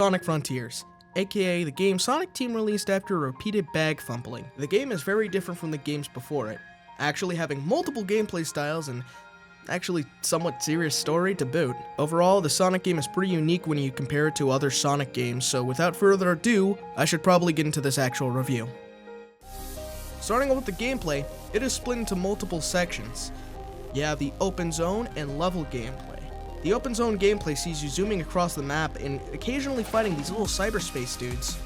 Sonic Frontiers, aka the game Sonic Team released after repeated bag fumbling. The game is very different from the games before it, actually having multiple gameplay styles and actually somewhat serious story to boot. Overall, the Sonic game is pretty unique when you compare it to other Sonic games, so without further ado, I should probably get into this actual review. Starting off with the gameplay, it is split into multiple sections. You have the open zone and level gameplay. The open zone gameplay sees you zooming across the map and occasionally fighting these little cyberspace dudes.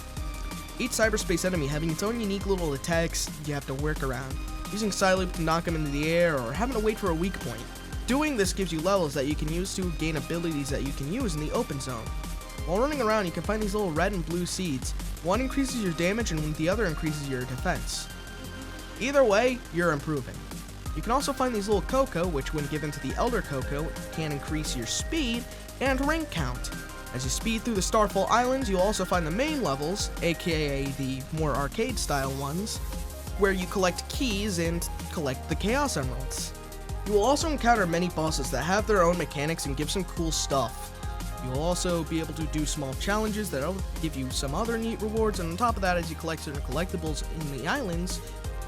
Each cyberspace enemy having its own unique little attacks you have to work around, using Psyloop to knock them into the air or having to wait for a weak point. Doing this gives you levels that you can use to gain abilities that you can use in the open zone. While running around, you can find these little red and blue seeds. One increases your damage and the other increases your defense. Either way, you're improving. You can also find these little Coco, which when given to the Elder Coco, can increase your speed and rank count. As you speed through the Starfall Islands, you'll also find the main levels, aka the more arcade style ones, where you collect keys and collect the Chaos Emeralds. You will also encounter many bosses that have their own mechanics and give some cool stuff. You will also be able to do small challenges that will give you some other neat rewards, and on top of that, as you collect certain collectibles in the islands,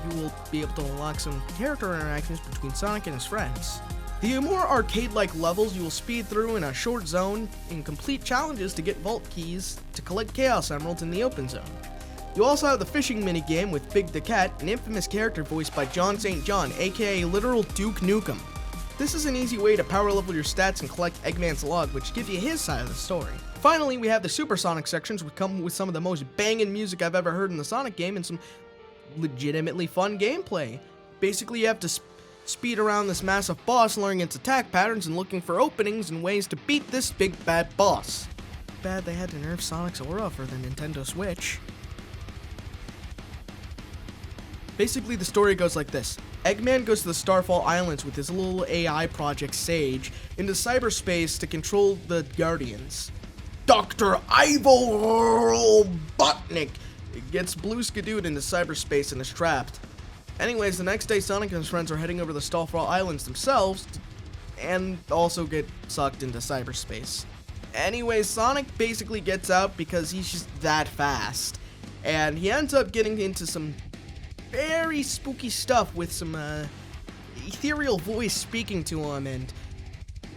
you will be able to unlock some character interactions between Sonic and his friends. The more arcade-like levels you will speed through in a short zone and complete challenges to get vault keys to collect Chaos Emeralds in the open zone. You also have the fishing minigame with Big the Cat, an infamous character voiced by John St. John, aka literal Duke Nukem. This is an easy way to power level your stats and collect Eggman's log, which gives you his side of the story. Finally, we have the Supersonic sections, which come with some of the most banging music I've ever heard in the Sonic game and some legitimately fun gameplay. Basically, you have to speed around this massive boss, learning its attack patterns and looking for openings and ways to beat this big bad boss. Bad they had to nerf Sonic's aura for the Nintendo Switch. Basically, the story goes like this. Eggman goes to the Starfall Islands with his little AI project Sage into cyberspace to control the Guardians. Dr. Ivo Botnik gets blue skidooed into cyberspace and is trapped. Anyways, the next day Sonic and his friends are heading over to the Starfall Islands themselves and also get sucked into cyberspace. Anyways, Sonic basically gets out because he's just that fast. And he ends up getting into some very spooky stuff with some ethereal voice speaking to him, and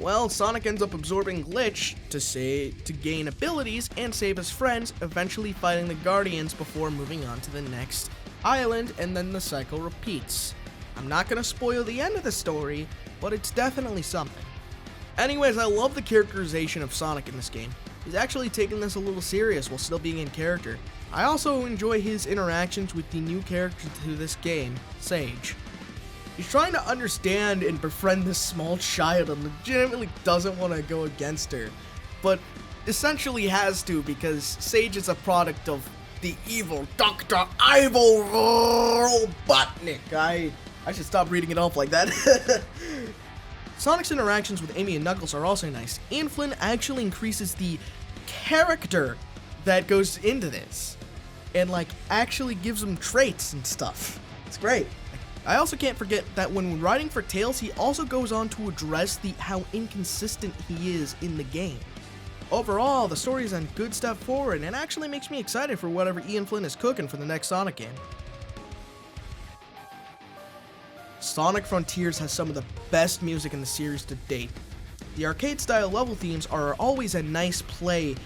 well, Sonic ends up absorbing Glitch to gain abilities and save his friends, eventually fighting the Guardians before moving on to the next island, and then the cycle repeats. I'm not gonna spoil the end of the story, but it's definitely something. Anyways, I love the characterization of Sonic in this game. He's actually taking this a little serious while still being in character. I also enjoy his interactions with the new character to this game, Sage. He's trying to understand and befriend this small child and legitimately doesn't want to go against her, but essentially has to because Sage is a product of the evil Dr. Ivo Botnik. I should stop reading it off like that. Sonic's interactions with Amy and Knuckles are also nice, and Flynn actually increases the character that goes into this, and actually gives him traits and stuff. It's great. I also can't forget that when writing for Tails, he also goes on to address how inconsistent he is in the game. Overall, the story is on good step forward, and it actually makes me excited for whatever Ian Flynn is cooking for the next Sonic game. Sonic Frontiers has some of the best music in the series to date. The arcade-style level themes are always a nice play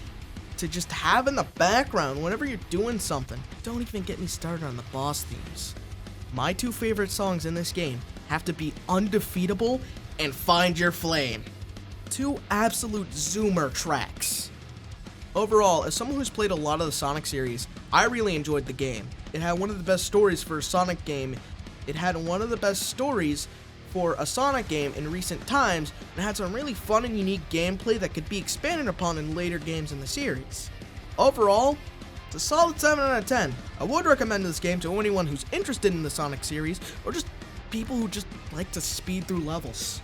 to just have in the background whenever you're doing something. Don't even get me started on the boss themes. My two favorite songs in this game have to be Undefeatable and Find Your Flame. Two absolute zoomer tracks. Overall, as someone who's played a lot of the Sonic series, I really enjoyed the game. It had one of the best stories for a Sonic game. It had one of the best stories for a Sonic game in recent times, and had some really fun and unique gameplay that could be expanded upon in later games in the series. Overall, it's a solid 7 out of 10. I would recommend this game to anyone who's interested in the Sonic series, or just people who just like to speed through levels.